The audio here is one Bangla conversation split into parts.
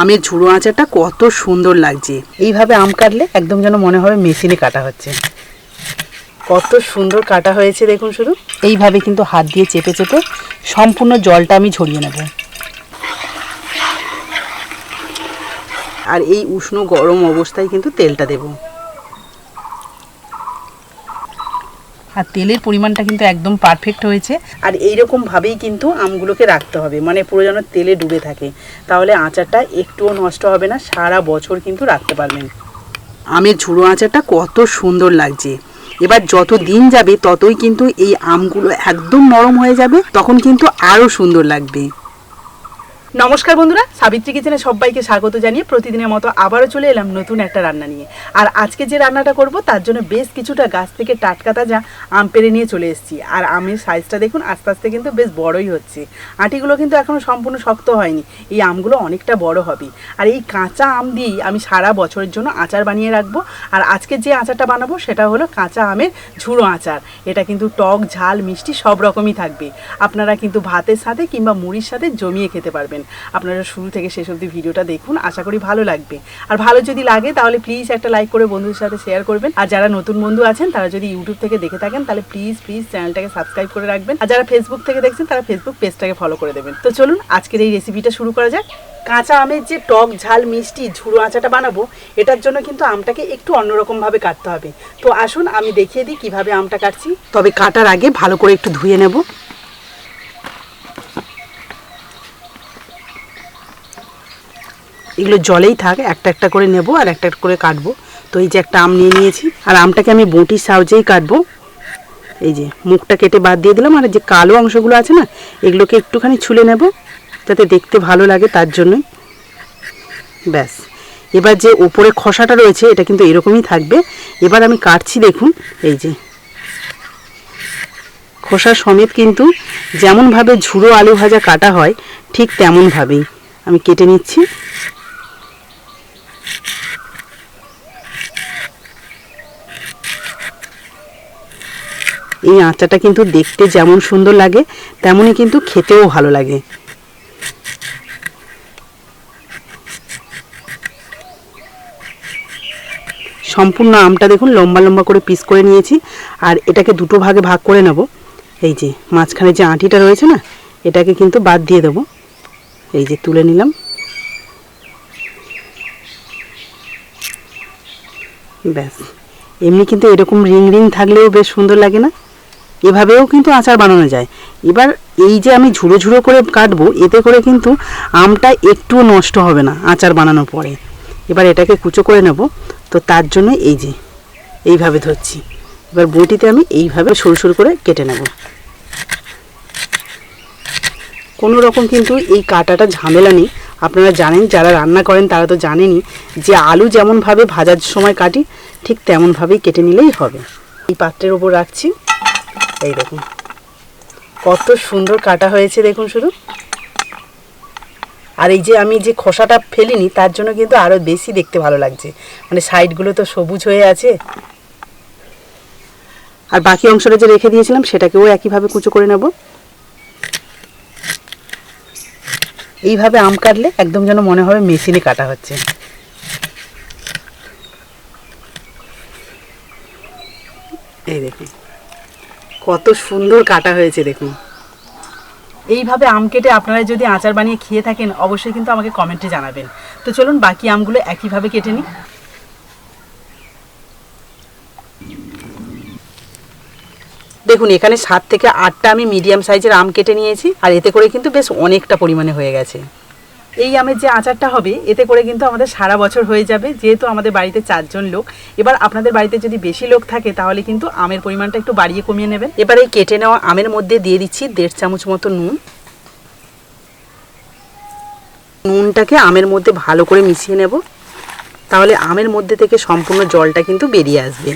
আমের ঝুড়ো আচারটা কত সুন্দর লাগছে। এইভাবে আম কাটলে একদম যেন মনে হবে মেশিনে কাটা হচ্ছে। কত সুন্দর কাটা হয়েছে দেখুন শুধু। এইভাবে কিন্তু হাত দিয়ে চেপে চেপে সম্পূর্ণ জলটা আমি ঝরিয়ে নেব। আর এই উষ্ণ গরম অবস্থায় কিন্তু তেলটা দেব। আর তেলের পরিমাণটা কিন্তু একদম পারফেক্ট হয়েছে। আর এইরকমভাবেই কিন্তু আমগুলোকে রাখতে হবে, মানে পুরো যেন তেলে ডুবে থাকে, তাহলে আচারটা একটুও নষ্ট হবে না, সারা বছর কিন্তু রাখতে পারবেন। আমের ঝুড়ো আচারটা কত সুন্দর লাগছে। এবার যত দিন যাবে ততই কিন্তু এই আমগুলো একদম নরম হয়ে যাবে, তখন কিন্তু আরও সুন্দর লাগবে। নমস্কার বন্ধুরা, সাবিত্রী কিচেনে সবাইকে স্বাগত জানিয়ে প্রতিদিনের মতো আবারও চলে এলাম নতুন একটা রান্না নিয়ে। আর আজকে যে রান্নাটা করব তার জন্য বেশ কিছুটা গাছ থেকে টাটকা তাজা আম পেড়ে নিয়ে চলে এসেছি। আর আমের সাইজটা দেখুন আস্তে আস্তে কিন্তু বেশ বড়ই হচ্ছে। আটিগুলো কিন্তু এখনও সম্পূর্ণ শক্ত হয়নি, এই আমগুলো অনেকটা বড় হবে। আর এই কাঁচা আম দিয়েই আমি সারা বছরের জন্য আচার বানিয়ে রাখবো। আর আজকে যে আচারটা বানাবো সেটা হলো কাঁচা আমের ঝুড়ো আচার। এটা কিন্তু টক ঝাল মিষ্টি সব রকমই থাকবে। আপনারা কিন্তু ভাতের সাথে কিংবা মুড়ির সাথে জমিয়ে খেতে পারবেন। আপনারা শুরু থেকে শেষ অবধি ভিডিওটা দেখুন, আশা করি ভালো লাগবে। আর ভালো যদি লাগে তাহলে প্লিজ একটা লাইক করে বন্ধুদের সাথে শেয়ার করবেন। আর যারা নতুন বন্ধু আছেন তারা যদি ইউটিউব থেকে দেখে থাকেন তাহলে প্লিজ চ্যানেলটাকে সাবস্ক্রাইব করে রাখবেন। আর যারা ফেসবুক থেকে দেখছেন তারা ফেসবুক পেজটাকে ফলো করে দেবেন। তো চলুন আজকের এই রেসিপিটা শুরু করা যাক। কাঁচা আমের যে টক ঝাল মিষ্টি ঝুড়ো আচারটা বানাবো, এটার জন্য কিন্তু আমটাকে একটু অন্যরকমভাবে কাটতে হবে। তো আসুন আমি দেখিয়ে দিই কিভাবে আমটা কাটছি। তবে কাটার আগে ভালো করে একটু ধুয়ে নেব। এগুলো জলেই থাক, একটা একটা করে নেব আর একটা একটা করে কাটবো। তো এই যে একটা আম নিয়ে নিয়েছি, আর আমটাকে আমি বটির সাহায্যেই কাটবো। এই যে মুখটা কেটে বাদ দিয়ে দিলাম, আর যে কালো অংশগুলো আছে না, এগুলোকে একটুখানি ছুলে নেব যাতে দেখতে ভালো লাগে, তার জন্যই। ব্যাস, এবার যে ওপরে খোসাটা রয়েছে এটা কিন্তু এরকমই থাকবে। এবার আমি কাটছি, দেখুন এই যে খোসা সমেত কিন্তু যেমনভাবে ঝুড়ো আলু ভাজা কাটা হয় ঠিক তেমনভাবেই আমি কেটে নিচ্ছি। এই আচারটা কিন্তু দেখতে যেমন সুন্দর লাগে তেমনই কিন্তু খেতেও ভালো লাগে। সম্পূর্ণ আমটা দেখুন লম্বা লম্বা করে পিস করে নিয়েছি। আর এটাকে দুটো ভাগে ভাগ করে নেব। এই যে মাঝখানে যে আঁটিটা রয়েছে না, এটাকে কিন্তু বাদ দিয়ে দেব। এই যে তুলে নিলাম। ব্যাস, এমনি কিন্তু এরকম রিং রিং থাকলেও বেশ সুন্দর লাগে না? এভাবেও কিন্তু আচার বানানো যায়। এবার এই যে আমি ঝুড়ো ঝুড়ো করে কাটবো, এতে করে কিন্তু আমটা একটুও নষ্ট হবে না আচার বানানোর পরে। এবার এটাকে কুচো করে নেব। তো তার জন্য এই যে এইভাবে ধরছি। এবার বটিতে আমি এইভাবে সরু সরু করে কেটে নেব। কোনো রকম কিন্তু এই কাটাটা ঝামেলা নেই। আপনারা জানেন, যারা রান্না করেন তারা তো জানেনই যে আলু যেমনভাবে ভাজার সময় কাটি ঠিক তেমনভাবেই কেটে নিলেই হবে। এই পাত্রের ওপর রাখছি। এই দেখুন কত সুন্দর কাটা হয়েছে দেখুন শুধু। আর এই যে আমি যে খোসাটা ফেলিনি তার জন্য কিন্তু আরও বেশি দেখতে ভালো লাগছে, মানে সাইডগুলো তো সবুজ হয়ে আছে। আর বাকি অংশটা যে রেখে দিয়েছিলাম সেটাকেও একইভাবে কুচো করে নেব। এইভাবে আম কাটলে একদম যেন মনে হবে মেশিনে কাটা হচ্ছে। এই দেখুন কত সুন্দর কাটা হয়েছে দেখুন। এইভাবে আম কেটে আপনারা যদি আচার বানিয়ে খেয়ে থাকেন অবশ্যই কিন্তু আমাকে কমেন্টে জানাবেন। তো চলুন বাকি আমগুলো একইভাবে কেটে নিই। দেখুন এখানে 7 থেকে 8টা আমি মিডিয়াম সাইজের আম কেটে নিয়েছি। আর এতে করে কিন্তু বেশ অনেকটা পরিমাণে হয়ে গেছে। এই আমের যে আচারটা হবে এতে করে কিন্তু আমাদের সারা বছর হয়ে যাবে, যেহেতু আমাদের বাড়িতে 4 জন লোক। এবার আপনাদের বাড়িতে যদি বেশি লোক থাকে তাহলে কিন্তু আমের পরিমাণটা একটু বাড়িয়ে কমিয়ে নেবেন। এবার এই কেটে নেওয়া আমের মধ্যে দিয়ে দিচ্ছি 1.5 চামচ মতো নুন। নুনটাকে আমের মধ্যে ভালো করে মিশিয়ে নেব, তাহলে আমের মধ্যে থেকে সম্পূর্ণ জলটা কিন্তু বেরিয়ে আসবে।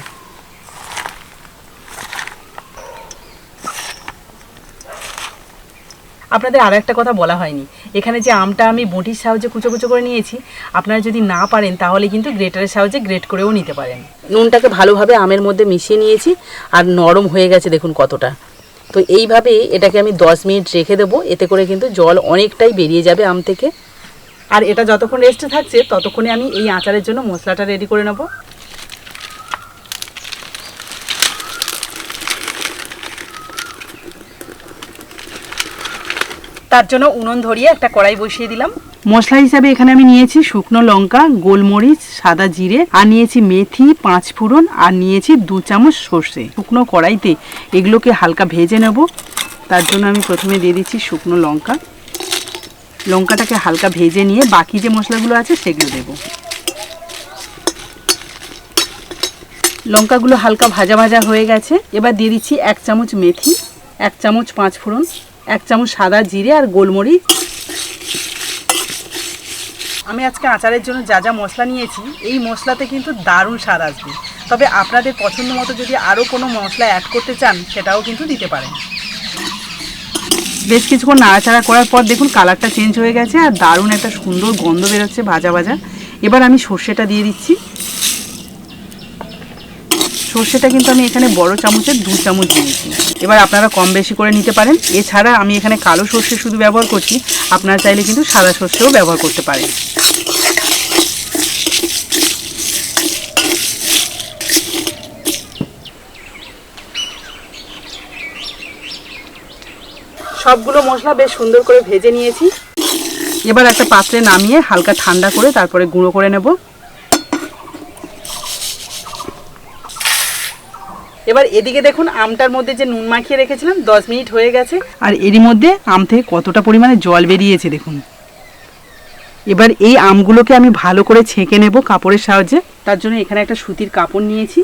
আপনাদের আরও একটা কথা বলা হয়নি, এখানে যে আমটা আমি বটির সাহায্যে কুচো কুচো করে নিয়েছি, আপনারা যদি না পারেন তাহলে কিন্তু গ্রেটারের সাহায্যে গ্রেট করেও নিতে পারেন। নুনটাকে ভালোভাবে আমের মধ্যে মিশিয়ে নিয়েছি আর নরম হয়ে গেছে দেখুন কতটা। তো এইভাবে এটাকে আমি 10 মিনিট রেখে দেবো, এতে করে কিন্তু জল অনেকটাই বেরিয়ে যাবে আম থেকে। আর এটা যতক্ষণ রেস্টে থাকছে ততক্ষণে আমি এই আচারের জন্য মশলাটা রেডি করে নেব। তার জন্য উনুন ধরিয়ে একটা কড়াই বসিয়ে দিলাম। মশলা হিসাবে এখানে আমি নিয়েছি শুকনো লঙ্কা, গোলমরিচ, সাদা জিরে, আর নিয়েছি মেথি, 5 ফোড়ন, আর নিয়েছি 2 চামচ সর্ষে। শুকনো কড়াইতে এগুলোকে হালকা ভেজে নেব। তার জন্য আমি প্রথমে দিয়ে দিচ্ছি শুকনো লঙ্কা। লঙ্কাটাকে হালকা ভেজে নিয়ে বাকি যে মশলাগুলো আছে সেগুলো দেব। লঙ্কাগুলো হালকা ভাজা ভাজা হয়ে গেছে। এবার দিয়ে দিচ্ছি 1 চামচ মেথি, 1 চামচ 5 ফোড়ন, 1 চামচ সাদা জিরে আর গোলমরিচ। আমি আজকে আচারের জন্য যা যা মশলা নিয়েছি এই মশলাতে কিন্তু দারুণ স্বাদ আসবে। তবে আপনাদের পছন্দ মতো যদি আরও কোনো মশলা অ্যাড করতে চান সেটাও কিন্তু দিতে পারেন। বেশ কিছুক্ষণ নাড়াচাড়া করার পর দেখুন কালারটা চেঞ্জ হয়ে গেছে আর দারুণ একটা সুন্দর গন্ধ বেরোচ্ছে ভাজা ভাজা। এবার আমি সর্ষেটা দিয়ে দিচ্ছি। সর্ষেটা কিন্তু আমি এখানে বড় চামচের 2 চামচ দিয়েছি। এবার আপনারা কম বেশি করে নিতে পারেন। এছাড়া আমি এখানে কালো সর্ষে শুধু ব্যবহার করছি, আপনারা চাইলে কিন্তু সাদা সর্ষেও ব্যবহার করতে পারেন। সবগুলো মশলা বেশ সুন্দর করে ভেজে নিয়েছি। এবার একটা পাত্রে নামিয়ে হালকা ঠান্ডা করে তারপরে গুঁড়ো করে নেব। এবার এদিকে দেখুন আমটার মধ্যে যে নুন মাখিয়ে রেখেছিলাম 10 মিনিট হয়ে গেছে আর এরই মধ্যে আম থেকে কতটা পরিমাণে জল বেরিয়েছে দেখুন। এবার এই আমগুলোকে আমি ভালো করে ছেঁকে নেব কাপড়ের সাহায্যে। তার জন্য এখানে একটা সুতির কাপড় নিয়েছি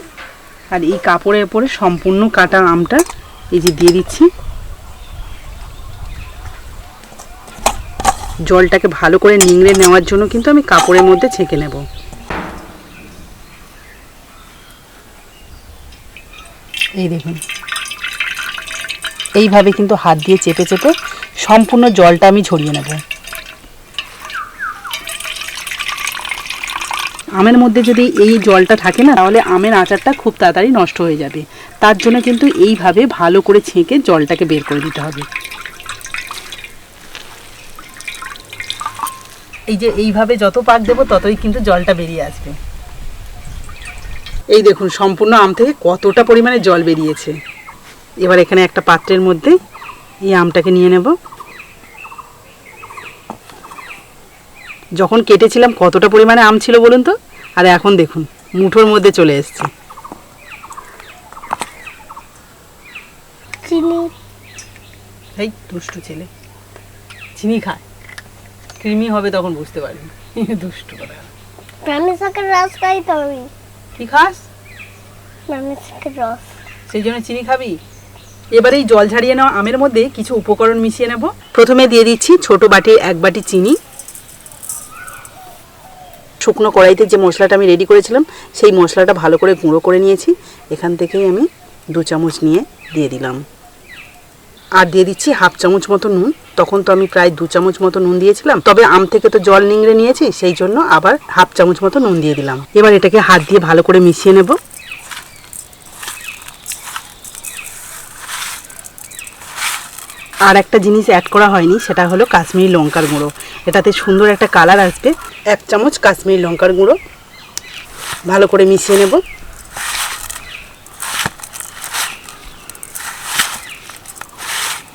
আর এই কাপড়ের উপরে সম্পূর্ণ কাটা আমটা এই যে দিয়ে দিচ্ছি। জলটাকে ভালো করে নিংড়ে নেওয়ার জন্য কিন্তু আমি কাপড়ের মধ্যে ছেঁকে নেব। এই দেখুন এইভাবে কিন্তু হাত দিয়ে চেপে চেপে সম্পূর্ণ জলটা আমি ঝরিয়ে নেব। আমের মধ্যে যদি এই জলটা থাকে না তাহলে আমের আচারটা খুব তাড়াতাড়ি নষ্ট হয়ে যাবে। তার জন্য কিন্তু এইভাবে ভালো করে ছেঁকে জলটাকে বের করে দিতে হবে। এই যে এইভাবে যত পাক দেবো ততই কিন্তু জলটা বেরিয়ে আসবে। এই দেখুন সম্পূর্ণ আম থেকে কতটা পরিমাণে জল বেরিয়েছে। এবার এখানে একটা পাত্রের মধ্যে এই আমটাকে নিয়ে নেব। যখন কেটেছিলাম কতটা পরিমাণে আম ছিল বলুন তো, আর এখন দেখুন মুঠোর মধ্যে চলে এসেছে। চিনি, এই দুষ্টু ছেলে চিনি খায়, ক্রিমি হবে তখন বুঝতে পারবি। দুষ্টু কথা। প্রাণী শাকের রস খাই তো আমি। কি খাস? প্রাণী শাকের রস। সেই জন্য চিনি খাবি? এবারে এই জল ঝাড়িয়ে নেওয়া আমের মধ্যে কিছু উপকরণ মিশিয়ে নেব। প্রথমে দিয়ে দিচ্ছি ছোট বাটির 1 বাটি চিনি। শুকনো কড়াইতে যে মশলাটা আমি রেডি করেছিলাম সেই মশলাটা ভালো করে গুঁড়ো করে নিয়েছি। এখান থেকেই আমি 2 চামচ নিয়ে দিয়ে দিলাম। আর দিয়ে দিচ্ছি 1/2 চামচ মতো নুন। তখন তো আমি প্রায় 2 চামচ মতো নুন দিয়েছিলাম, তবে আম থেকে তো জল নিংড়ে নিয়েছি সেই জন্য আবার 1/2 চামচ মতো নুন দিয়ে দিলাম। এবার এটাকে হাত দিয়ে ভালো করে মিশিয়ে নেব। আর একটা জিনিস অ্যাড করা হয়নি, সেটা হলো কাশ্মীরি লঙ্কার গুঁড়ো। এটাতে সুন্দর একটা কালার আসবে। 1 চামচ কাশ্মীরি লঙ্কার গুঁড়ো ভালো করে মিশিয়ে নেব।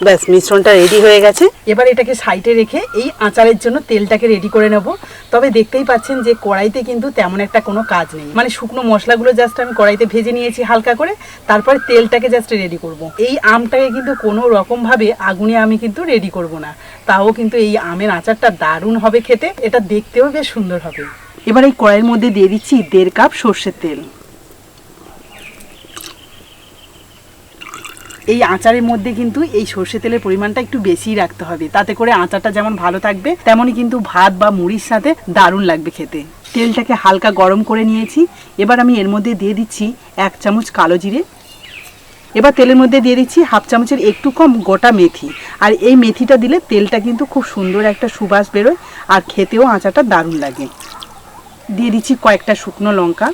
ব্যাস মিশ্রণটা রেডি হয়ে গেছে। এবার এটাকে সাইডে রেখে এই আচারের জন্য তেলটাকে রেডি করে নেব। তবে দেখতেই পাচ্ছেন যে কড়াইতে কিন্তু তেমন একটা কোনো কাজ নেই, মানে শুকনো মশলাগুলো জাস্ট আমি কড়াইতে ভেজে নিয়েছি হালকা করে, তারপরে তেলটাকে জাস্ট রেডি করব। এই আমটাকে কিন্তু কোনো রকমভাবে আগুনে আমি কিন্তু রেডি করব না, তাও কিন্তু এই আমের আচারটা দারুণ হবে খেতে, এটা দেখতেও বেশ সুন্দর হবে। এবার এই কড়াইয়ের মধ্যে দিয়ে দিচ্ছি 1.5 কাপ সর্ষের তেল। এই আচারের মধ্যে কিন্তু এই সর্ষে তেলের পরিমাণটা একটু বেশিই রাখতে হবে, তাতে করে আচারটা যেমন ভালো থাকবে তেমনই কিন্তু ভাত বা মুড়ির সাথে দারুণ লাগবে খেতে। তেলটাকে হালকা গরম করে নিয়েছি। এবার আমি এর মধ্যে দিয়ে দিচ্ছি 1 চামচ কালো জিরে। এবার তেলের মধ্যে দিয়ে দিচ্ছি 1/2 চামচের একটু কম গোটা মেথি। আর এই মেথিটা দিলে তেলটা কিন্তু খুব সুন্দর একটা সুবাস বেরোয় আর খেতেও আচারটা দারুণ লাগে। দিয়ে দিচ্ছি কয়েকটা শুকনো লঙ্কা।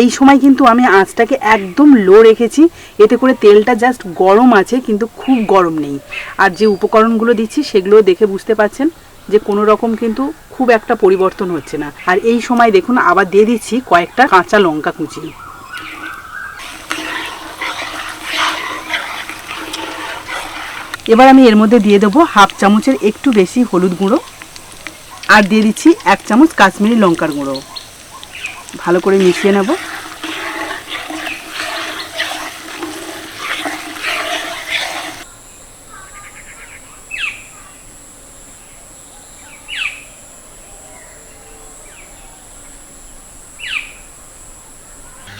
এই সময় কিন্তু আমি আঁচটাকে একদম লো রেখেছি, এতে করে তেলটা জাস্ট গরম আছে কিন্তু খুব গরম নেই। আর যে উপকরণগুলো দিচ্ছি সেগুলো দেখে বুঝতে পারছেন যে কোনো রকম কিন্তু খুব একটা পরিবর্তন হচ্ছে না। আর এই সময় দেখুন আবার দিয়ে দিচ্ছি কয়েকটা কাঁচা লঙ্কা কুচি। এবার আমি এর মধ্যে দিয়ে দেবো হাফ চামচের একটু বেশি হলুদ গুঁড়ো, আর দিয়ে দিচ্ছি 1 চামচ কাশ্মীরি লঙ্কার গুঁড়ো। ভালো করে মিশিয়ে নেব।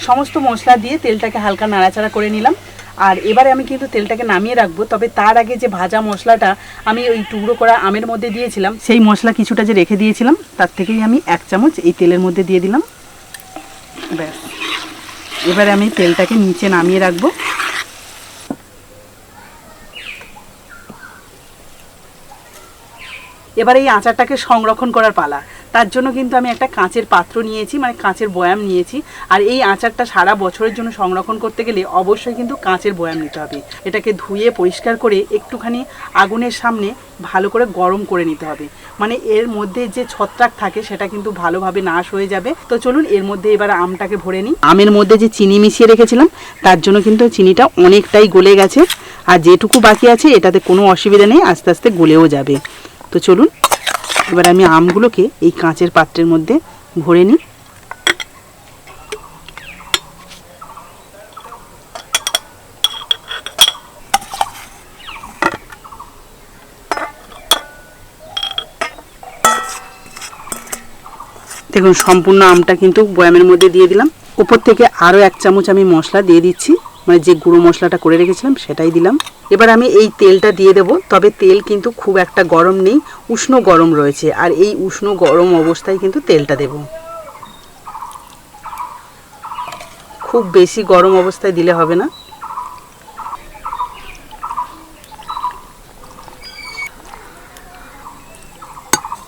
সমস্ত মশলা দিয়ে তেলটাকে হালকা নাড়াচাড়া করে নিলাম। আর এবারে আমি কিন্তু তেলটাকে নামিয়ে রাখবো, তবে তার আগে যে ভাজা মশলাটা আমি ওই টুকরো করা আমের মধ্যে দিয়েছিলাম, সেই মশলা কিছুটা যে রেখে দিয়েছিলাম তার থেকেই আমি 1 চামচ এই তেলের মধ্যে দিয়ে দিলাম। ব্যাস, এবারে আমি তেলটাকে নিচে নামিয়ে রাখবো। এবার এই আচারটাকে সংরক্ষণ করার পালা। তার জন্য কিন্তু আমি একটা কাঁচের পাত্র নিয়েছি, মানে কাঁচের বয়াম নিয়েছি। আর এই আচারটা সারা বছরের জন্য সংরক্ষণ করতে গেলে অবশ্যই কিন্তু কাঁচের বয়াম নিতে হবে। এটাকে ধুয়ে পরিষ্কার করে একটুখানি আগুনের সামনে ভালো করে গরম করে নিতে হবে, মানে এর মধ্যে যে ছত্রাক থাকে সেটা কিন্তু ভালোভাবে নাশ হয়ে যাবে। তো চলুন এর মধ্যে এবার আমটাকে ভরে নিই। আমের মধ্যে যে চিনি মিশিয়ে রেখেছিলাম তার জন্য কিন্তু চিনিটা অনেকটাই গলে গেছে, আর যেটুকু বাকি আছে এটাতে কোনো অসুবিধা নেই, আস্তে আস্তে গলেও যাবে। তো চলুন এবার আমি আমগুলোকে এই কাঁচের পাত্রের মধ্যে ভরে নিই। দেখুন সম্পূর্ণ আমটা কিন্তু বয়ামের মধ্যে দিয়ে দিলাম। উপর থেকে আরও 1 চামচ আমি মশলা দিয়ে দিচ্ছি, মানে যে গুঁড়ো মশলাটা করে রেখেছিলাম সেটাই দিলাম। এবার আমি এই তেলটা দিয়ে দেব, তবে তেল কিন্তু খুব একটা গরম নেই, উষ্ণ গরম রয়েছে। আর এই উষ্ণ গরম অবস্থায় কিন্তু তেলটা দেব, খুব বেশি গরম অবস্থায় দিলে হবে না।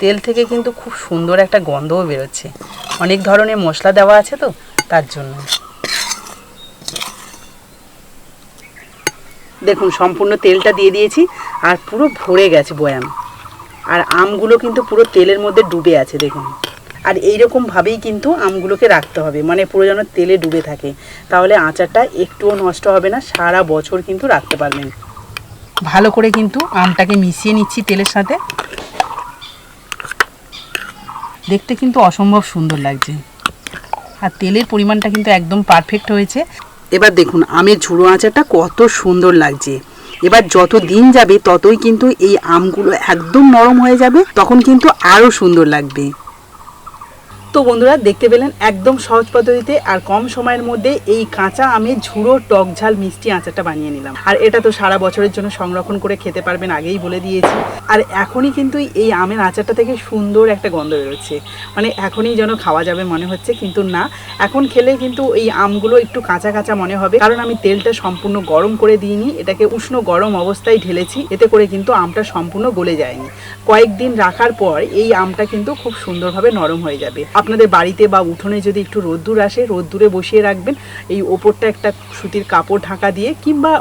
তেল থেকে কিন্তু খুব সুন্দর একটা গন্ধও বেরোচ্ছে, অনেক ধরনের মশলা দেওয়া আছে তো তার জন্য। দেখুন সম্পূর্ণ তেলটা দিয়ে দিয়েছি আর পুরো ভরে গেছে বয়াম। আর আমগুলো কিন্তু পুরো তেলের মধ্যে ডুবে আছে দেখুন। আর এইরকমভাবেই কিন্তু আমগুলোকে রাখতে হবে, মানে পুরো যেন তেলে ডুবে থাকে, তাহলে আচারটা একটুও নষ্ট হবে না, সারা বছর কিন্তু রাখতে পারবেন। ভালো করে কিন্তু আমটাকে মিশিয়ে নিচ্ছি তেলের সাথে। দেখতে কিন্তু অসম্ভব সুন্দর লাগছে, আর তেলের পরিমাণটা কিন্তু একদম পারফেক্ট হয়েছে। এবার দেখুন আমের ঝুড়ো আচারটা কত সুন্দর লাগছে। এবার যত দিন যাবে ততই কিন্তু এই আমগুলো একদম নরম হয়ে যাবে, তখন কিন্তু আরও সুন্দর লাগবে। তো বন্ধুরা দেখতে পেলেন একদম সহজ পদ্ধতিতে আর কম সময়ের মধ্যে এই কাঁচা আমের ঝুড়ো টক ঝাল মিষ্টি আচারটা বানিয়ে নিলাম। আর এটা তো সারা বছরের জন্য সংরক্ষণ করে খেতে পারবেন, আগেই বলে দিয়েছি। আর এখনই কিন্তু এই আমের আচারটা থেকে সুন্দর একটা গন্ধ বেরোচ্ছে, মানে এখনই যেন খাওয়া যাবে মনে হচ্ছে, কিন্তু না, এখন খেলে কিন্তু এই আমগুলো একটু কাঁচা কাঁচা মনে হবে, কারণ আমি তেলটা সম্পূর্ণ গরম করে দিইনি, এটাকে উষ্ণ গরম অবস্থায় ঢেলেছি। এতে করে কিন্তু আমটা সম্পূর্ণ গলে যায়নি। কয়েকদিন রাখার পর এই আমটা কিন্তু খুব সুন্দরভাবে নরম হয়ে যাবে। আপনাদের বাড়িতে বা উঠোনে যদি একটু রোদ্দুর আসে, রোদ্দুরে বসিয়ে রাখবেন, এই ওপরটা একটা সুতির কাপড় ঢাকা দিয়ে, কিংবা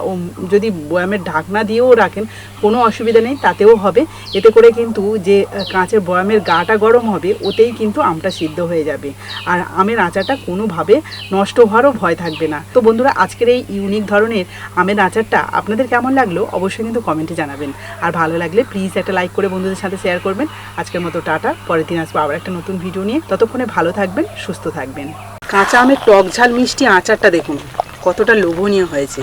যদি বয়ামের ঢাকনা দিয়েও রাখেন কোনো অসুবিধা নেই, তাতেও হবে। এতে করে কিন্তু যে কাঁচের বয়ামের গাটা গরম হবে, ওতেই কিন্তু আমটা সিদ্ধ হয়ে যাবে, আর আমের আচারটা কোনোভাবে নষ্ট হওয়ারও ভয় থাকবে না। তো বন্ধুরা আজকের এই ইউনিক ধরনের আমের আচারটা আপনাদের কেমন লাগলো অবশ্যই কিন্তু কমেন্টে জানাবেন। আর ভালো লাগলে প্লিজ একটা লাইক করে বন্ধুদের সাথে শেয়ার করবেন। আজকের মতো টাটা, পরের দিন আসবো আবার একটা নতুন ভিডিও নিয়ে। ততক্ষণে ভালো থাকবেন, সুস্থ থাকবেন। কাঁচা আমের টক ঝাল মিষ্টি আচারটা দেখুন কতটা লোভনীয় হয়েছে।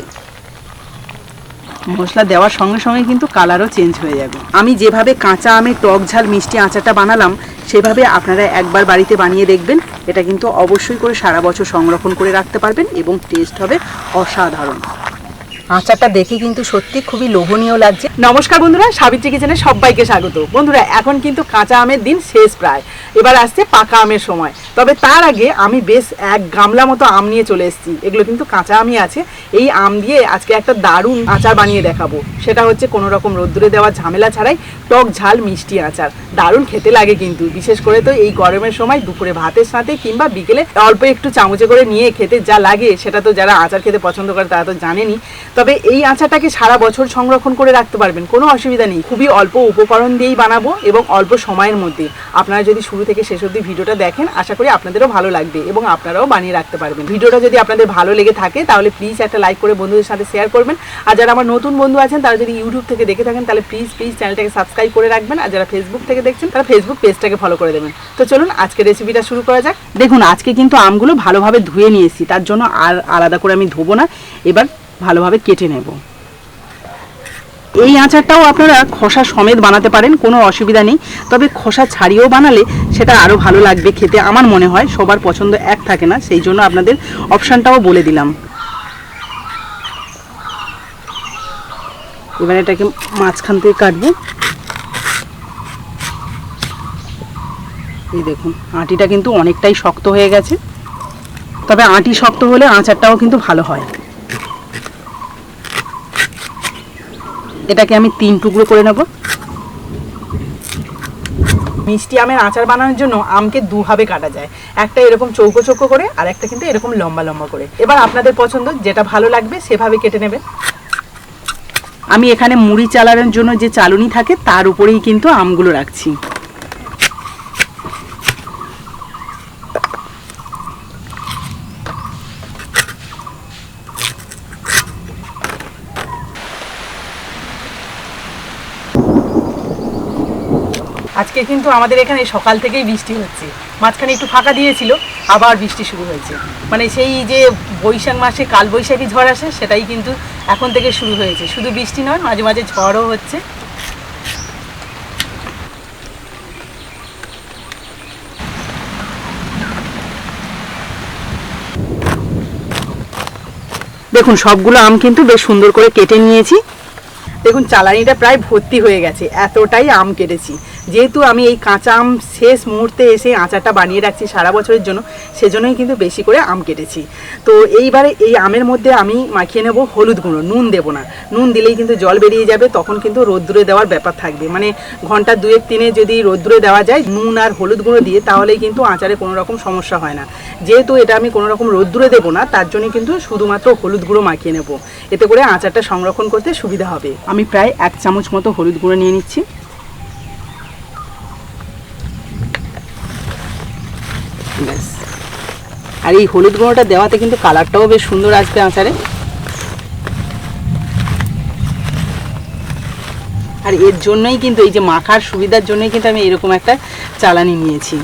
মশলা দেওয়ার সঙ্গে সঙ্গে কিন্তু কালারও চেঞ্জ হয়ে যাবে। আমি যেভাবে কাঁচা আমের টক ঝাল মিষ্টি আচারটা বানালাম সেভাবে আপনারা একবার বাড়িতে বানিয়ে দেখবেন। এটা কিন্তু অবশ্যই করে সারা বছর সংরক্ষণ করে রাখতে পারবেন এবং টেস্ট হবে অসাধারণ। আচারটা দেখে কিন্তু সত্যি খুবই লোভনীয় লাগছে। নমস্কার বন্ধুরা, সাবিত্রী কিচেনে সবাইকে স্বাগত। বন্ধুরা এখন কিন্তু কাঁচা আমের দিন শেষ প্রায়, এবার আসছে পাকা আমের সময়। তবে তার আগে আমি বেশ 1 গামলা মতো আম নিয়ে চলে এসেছি। এগুলো কিন্তু কাঁচা আমই আছে। এই আম দিয়ে আজকে একটা দারুণ আচার বানিয়ে দেখাবো। সেটা হচ্ছে কোনো রকম রোদ্দুরে দেওয়া ঝামেলা ছাড়াই টক ঝাল মিষ্টি আচার। দারুণ খেতে লাগে কিন্তু, বিশেষ করে তো এই গরমের সময় দুপুরে ভাতের সাথে কিংবা বিকেলে অল্প একটু চামচে করে নিয়ে খেতে যা লাগে সেটা তো যারা আচার খেতে পছন্দ করে তারা তো জানেনই। তবে এই আচারটাকে সারা বছর সংরক্ষণ করে রাখতে পারবেন, কোনো অসুবিধা নেই। খুবই অল্প উপকরণ দিয়েই বানাবো এবং অল্প সময়ের মধ্যে। আপনারা যদি শুরু থেকে শেষ অবধি ভিডিওটা দেখেন, আশা করি আপনাদেরও ভালো লাগবে এবং আপনারাও বানিয়ে রাখতে পারবেন। ভিডিওটা যদি আপনাদের ভালো লেগে থাকে তাহলে প্লিজ একটা লাইক করে বন্ধুদের সাথে শেয়ার করবেন। আর যারা আমার নতুন বন্ধু আছেন তারা যদি ইউটিউব থেকে দেখে থাকেন তাহলে প্লিজ চ্যানেলটাকে সাবস্ক্রাইব করে রাখবেন। আর যারা ফেসবুক থেকে দেখছেন তারা ফেসবুক পেজটাকে ফলো করে দেবেন। তো চলুন আজকে রেসিপিটা শুরু করা যাক। দেখুন আজকে কিন্তু আমগুলো ভালোভাবে ধুয়ে নিয়েছি, তার জন্য আর আলাদা করে আমি ধোবো না। এবার ভালোভাবে কেটে নেব। এই আচারটাও আপনারা খোসা সমেত বানাতে পারেন, কোনো অসুবিধা নেই। তবে খোসা ছাড়িয়েও বানালে সেটা আরও ভালো লাগবে খেতে। আমার মনে হয় সবার পছন্দ এক থাকে না, সেই জন্য আপনাদের অপশানটাও বলে দিলাম। এবার এটাকে মাঝখান থেকে কাটবো। এই দেখুন আটিটা কিন্তু অনেকটাই শক্ত হয়ে গেছে, তবে আটি শক্ত হলে আচারটাও কিন্তু ভালো হয়। এটাকে আমি 3 টুকরো করে নেব। মিষ্টি আমের আচার বানানোর জন্য আমকে দুভাবে কাটা যায়, একটা এরকম চৌকো চৌকো করে আর একটা কিন্তু এরকম লম্বা লম্বা করে। এবার আপনাদের পছন্দ, যেটা ভালো লাগবে সেভাবে কেটে নেবেন। আমি এখানে মুড়ি চালানোর জন্য যে চালুনি থাকে তার উপরেই কিন্তু আমগুলো রাখছি। আজকে কিন্তু আমাদের এখানে সকাল থেকেই বৃষ্টি হচ্ছে, মাঝখানে একটু ফাঁকা দিয়েছিল, আবার বৃষ্টি শুরু হয়েছে। মানে সেই যে বৈশাখ মাসে কালবৈশাখী ঝড় আসে সেটাই কিন্তু এখন থেকে শুরু হয়েছে। শুধু বৃষ্টি নয়, মাঝে মাঝে ঝড়ও হচ্ছে। দেখুন সবগুলো আম কিন্তু বেশ সুন্দর করে কেটে নিয়েছি। দেখুন চালানিটা প্রায় ভর্তি হয়ে গেছে, এতটাই আম কেটেছি। যেহেতু আমি এই কাঁচা আম শেষ মুহূর্তে এসে আচারটা বানিয়ে রাখছি সারা বছরের জন্য, সেজন্যই কিন্তু বেশি করে আম কেটেছি। তো এইবারে এই আমের মধ্যে আমি মাখিয়ে নেব হলুদ গুঁড়ো, নুন দেবো না। নুন দিলেই কিন্তু জল বেরিয়ে যাবে, তখন কিন্তু রোদ্দুরে দেওয়ার ব্যাপার থাকবে। মানে ঘন্টা 2-3 যদি রোদ্দুরে দেওয়া যায় নুন আর হলুদ গুঁড়ো দিয়ে, তাহলেই কিন্তু আচারে কোনো রকম সমস্যা হয় না। যেহেতু এটা আমি কোনো রকম রোদ্দুরে দেবো না, তার জন্য কিন্তু শুধুমাত্র হলুদ গুঁড়ো মাখিয়ে নেব। এতে করে আচারটা সংরক্ষণ করতে সুবিধা হবে। আমি প্রায় 1 চামচ মতো হলুদ গুঁড়ো নিয়ে নিচ্ছি। ব্যাস। আর এই হলুদ গুঁড়োটা দেওয়াতে কিন্তু কালারটাও বেশ সুন্দর আসবে আচারে। আর এর জন্যই কিন্তু এই যে মাখার সুবিধার জন্যই কিন্তু আমি এরকম একটা চালানি নিয়েছি।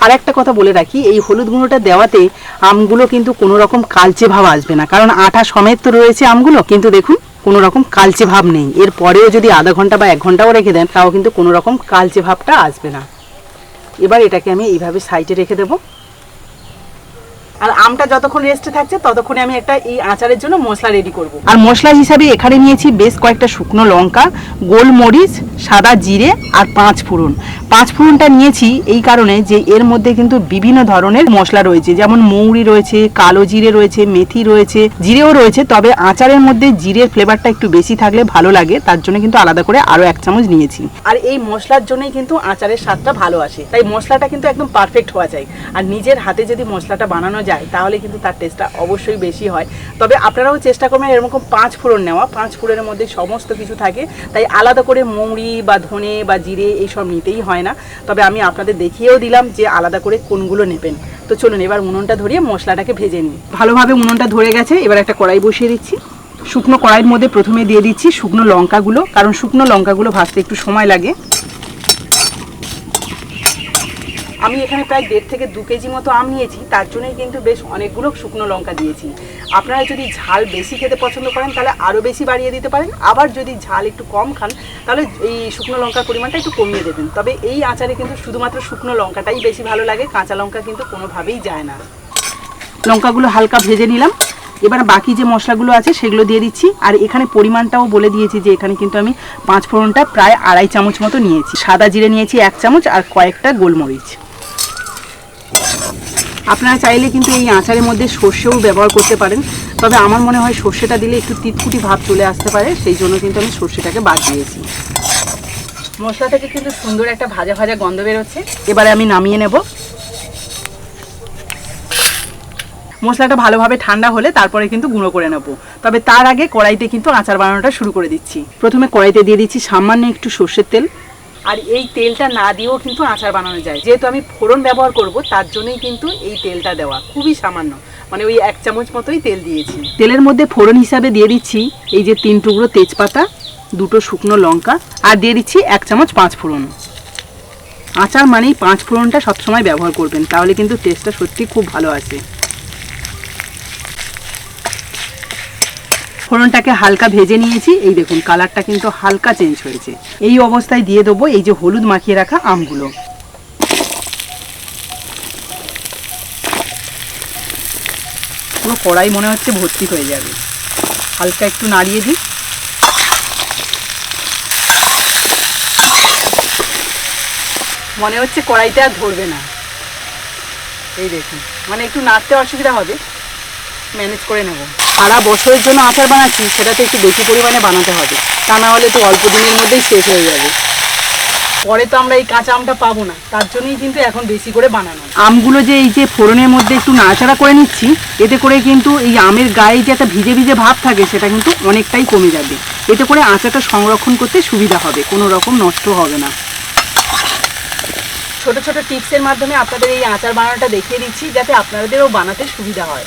আর একটা কথা বলে রাখি, এই হলুদ গুঁড়োটা দেওয়াতে আমগুলো কিন্তু কোনো রকম কালচে ভাব আসবে না, কারণ আটা সমেত তো রয়েছে আমগুলো। কিন্তু দেখুন কোনো রকম কালচে ভাব নেই। এর পরেও যদি আধা ঘন্টা বা 1 ঘন্টাও রেখে দেন তাও কিন্তু কোনো রকম কালচে ভাবটা আসবে না। এবার এটাকে আমি এইভাবে সাইডে রেখে দেবো। আর আমটা যতক্ষণ রেস্টে থাকছে ততক্ষণে আমি একটা এই আচারের জন্য মশলা রেডি করব। আর মশলা হিসাবে এখানে নিয়েছি বেশ কয়েকটা শুকনো লঙ্কা, গোলমরিচ, সাদা জিরে আর 5 ফোড়ন। 5 ফোড়নটা নিয়েছি এই কারণে যে এর মধ্যে কিন্তু বিভিন্ন ধরনের মশলা রয়েছে, যেমন মৌরি রয়েছে, কালো জিরে রয়েছে, মেথি রয়েছে, জিরেও রয়েছে। তবে আচারের মধ্যে জিরের ফ্লেভারটা একটু বেশি থাকলে ভালো লাগে, তার জন্য কিন্তু আলাদা করে আরও 1 চামচ নিয়েছি। আর এই মশলার জন্যই কিন্তু আচারের স্বাদটা ভালো আসে। তাই মশলাটা কিন্তু একদম পারফেক্ট হওয়া চাই। আর নিজের হাতে যদি মশলাটা বানানো যায় তাহলে কিন্তু তার টেস্টটা অবশ্যই বেশি হয়। তবে আপনারাও চেষ্টা করবেন এরকম 5 ফোড়ন নেওয়া। 5 ফোড়নের মধ্যে সমস্ত কিছু থাকে, তাই আলাদা করে মৌরি বা ধনে বা জিরে এইসব নিতেই হয় না। তবে আমি আপনাদের দেখিয়েও দিলাম যে আলাদা করে কোনগুলো নেবেন। তো চলুন এবার উনুনটা ধরিয়ে মশলাটাকে ভেজে নিই। ভালোভাবে উনুনটা ধরে গেছে, এবার একটা কড়াই বসিয়ে দিচ্ছি। শুকনো কড়াইয়ের মধ্যে প্রথমে দিয়ে দিচ্ছি শুকনো লঙ্কাগুলো, কারণ শুকনো লঙ্কাগুলো ভাজতে একটু সময় লাগে। আমি এখানে প্রায় 1.5 থেকে 2 কেজি মতো আম নিয়েছি, তার জন্যই কিন্তু বেশ অনেকগুলো শুকনো লঙ্কা দিয়েছি। আপনারা যদি ঝাল বেশি খেতে পছন্দ করেন তাহলে আরও বেশি বাড়িয়ে দিতে পারেন, আবার যদি ঝাল একটু কম খান তাহলে এই শুকনো লঙ্কার পরিমাণটা একটু কমিয়ে দেবেন। তবে এই আচারে কিন্তু শুধুমাত্র শুকনো লঙ্কাটাই বেশি ভালো লাগে, কাঁচা লঙ্কা কিন্তু কোনোভাবেই যায় না। লঙ্কাগুলো হালকা ভেজে নিলাম। এবার বাকি যে মশলাগুলো আছে সেগুলো দিয়ে দিচ্ছি। আর এখানে পরিমাণটাও বলে দিয়েছি যে এখানে কিন্তু আমি 5 ফোড়নটা প্রায় 2.5 চামচ মতো নিয়েছি, সাদা জিরে নিয়েছি 1 চামচ আর কয়েকটা গোলমরিচ। আপনারা চাইলে কিন্তু এই আচারের মধ্যে সর্ষেও ব্যবহার করতে পারেন, তবে আমার মনে হয় সর্ষেটা দিলে একটু তিতকুটি ভাব চলে আসতে পারে, সেই জন্য কিন্তু আমি সর্ষেটাকে বাদ দিয়েছি। মশলা থেকে কিন্তু সুন্দর একটা ভাজা ভাজা গন্ধ বেরোচ্ছে। এবারে আমি নামিয়ে নেব। মশলাটা ভালোভাবে ঠান্ডা হলে তারপরে কিন্তু গুঁড়ো করে নেব। তবে তার আগে কড়াইতে কিন্তু আচার বানানোটা শুরু করে দিচ্ছি। প্রথমে কড়াইতে দিয়ে দিচ্ছি সামান্য একটু সর্ষের তেল। আর এই তেলটা না দিয়েও কিন্তু আচার বানানো যায়, যেহেতু আমি ফোড়ন ব্যবহার করব তার জন্যই কিন্তু এই তেলটা দেওয়া, খুবই সামান্য, মানে ওই 1 চামচ মতোই তেল দিয়েছি। তেলের মধ্যে ফোড়ন হিসাবে দিয়ে দিচ্ছি এই যে 3 টুকরো তেজপাতা, 2টো শুকনো লঙ্কা, আর দিয়ে দিচ্ছি 1 চামচ 5 ফোড়ন। আচার মানেই 5 ফোড়নটা সবসময় ব্যবহার করবেন, তাহলে কিন্তু টেস্টটা সত্যি খুব ভালো আসে। ফোড়নটাকে হালকা ভেজে নিয়েছি, এই দেখুন কালারটা কিন্তু হালকা চেঞ্জ হয়েছে। এই অবস্থায় দিয়ে দেবো এই যে হলুদ মাখিয়ে রাখা আমগুলো। পুরো কড়াই মনে হচ্ছে ভর্তি হয়ে যাবে। হালকা একটু নাড়িয়ে দিই। মনে হচ্ছে কড়াইতে আর ধরবে না, এই দেখুন, মানে একটু নাড়তে অসুবিধা হবে, ম্যানেজ করে নেব। সারা বছরের জন্য আচার বানাচ্ছি, সেটাতে একটু বেশি পরিমাণে বানাতে হবে, তা না হলে তো অল্প দিনের মধ্যেই শেষ হয়ে যাবে। পরে তো আমরা এই কাঁচা আমটা পাবো না, তার জন্যই কিন্তু এখন বেশি করে বানানো। আমগুলো যে এই যে ফোড়নের মধ্যে একটু নাড়াচাড়া করে নিচ্ছি, এতে করে কিন্তু এই আমের গায়ে যে একটা ভিজে ভিজে ভাব থাকে সেটা কিন্তু অনেকটাই কমে যাবে। এতে করে আচারটা সংরক্ষণ করতে সুবিধা হবে, কোনো রকম নষ্ট হবে না। ছোট ছোট টিপসের মাধ্যমে আপনাদের এই আচার বানানোটা দেখিয়ে দিচ্ছি, যাতে আপনাদেরও বানাতে সুবিধা হয়।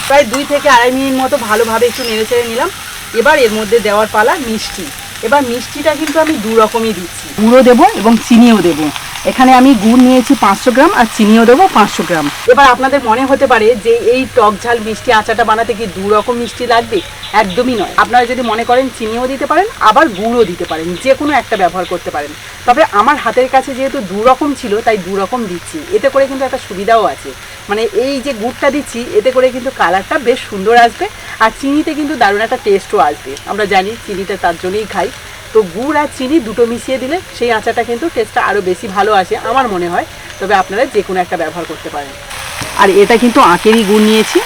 প্রায় 2 থেকে আড়াই মিনিট মতো ভালোভাবে একটু নেড়ে চেড়ে নিলাম। এবার এর মধ্যে দেওয়ার পালা মিষ্টি। এবার মিষ্টিটা কিন্তু আমি 2 রকমই দিচ্ছি, গুঁড়ো দেবো এবং চিনিও দেবো। এখানে আমি গুড় নিয়েছি 500 গ্রাম আর চিনিও দেবো 500 গ্রাম। এবার আপনাদের মনে হতে পারে যে এই টক ঝাল মিষ্টি আচারটা বানাতে কি 2 রকম মিষ্টি লাগবে? একদমই নয়। আপনারা যদি মনে করেন চিনিও দিতে পারেন, আবার গুড়ও দিতে পারেন, যে কোনো একটা ব্যবহার করতে পারেন। তবে আমার হাতের কাছে যেহেতু 2 রকম ছিল, তাই 2 রকম দিচ্ছি। এতে করে কিন্তু একটা সুবিধাও আছে, মানে এই যে গুড়টা দিচ্ছি এতে করে কিন্তু কালারটা বেশ সুন্দর আসবে, আর চিনিতে কিন্তু দারুণ একটা টেস্টও আসবে। আমরা জানি চিনিটা তার জন্যই খাই, তো গুড় আর চিনি দুটো মিশিয়ে দিলে সেই আচারটা কিন্তু টেস্টটা আরও বেশি ভালো আসে আমার মনে হয়। তবে আপনারা যে কোনো একটা ব্যবহার করতে পারেন। আর এটা কিন্তু আখেরই গুড় নিয়েছি,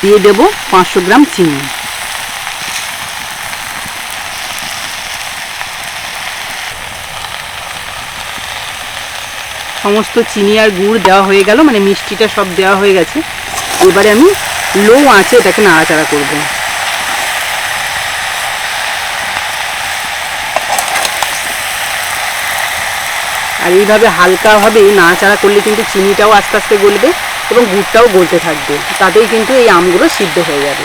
দিয়ে দেবো 500 গ্রাম চিনি। সমস্ত চিনি আর গুড় দেওয়া হয়ে গেল, মানে মিষ্টিটা সব দেওয়া হয়ে গেছে। এবারে আমি লো আঁচে এটাকে নাড়াচাড়া করব। আর এইভাবে হালকাভাবে নাড়াচাড়া করলে কিন্তু চিনিটাও আস্তে আস্তে গলবে এবং গুড়টাও গলতে থাকবে, তাতেই কিন্তু এই আমগুলো সিদ্ধ হয়ে যাবে।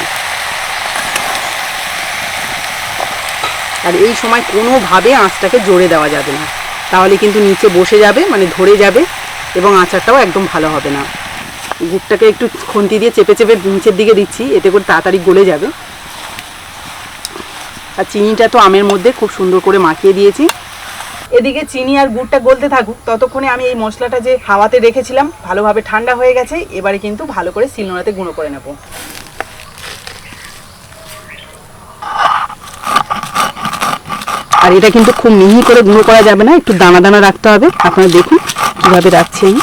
আর এই সময় কোনোভাবে আঁচটাকে জোরে দেওয়া যাবে না, তাহলে কিন্তু নিচে বসে যাবে, মানে ধরে যাবে, এবং আচারটাও একদম ভালো হবে না। গুড়টাকে একটু খুন্তি দিয়ে চেপে চেপে নিচের দিকে দিচ্ছি, এতে করে তাড়াতাড়ি গলে যাবে। আর চিনিটা তো আমের মধ্যে খুব সুন্দর করে মাখিয়ে দিয়েছি। এদিকে চিনি আর গুড়টা গলতে থাকুক, ততক্ষণে আমি এই মশলাটা যে হাওয়াতে রেখেছিলাম ভালোভাবে ঠান্ডা হয়ে গেছে। এবারে কিন্তু ভালো করে শিলনোড়াতে গুঁড়ো করে নেব। আর এটা কিন্তু খুব মিহি করে গুঁড়ো করা যাবে না, একটু দানা দানা রাখতে হবে। আপনারা দেখুন কীভাবে রাখছি আমি।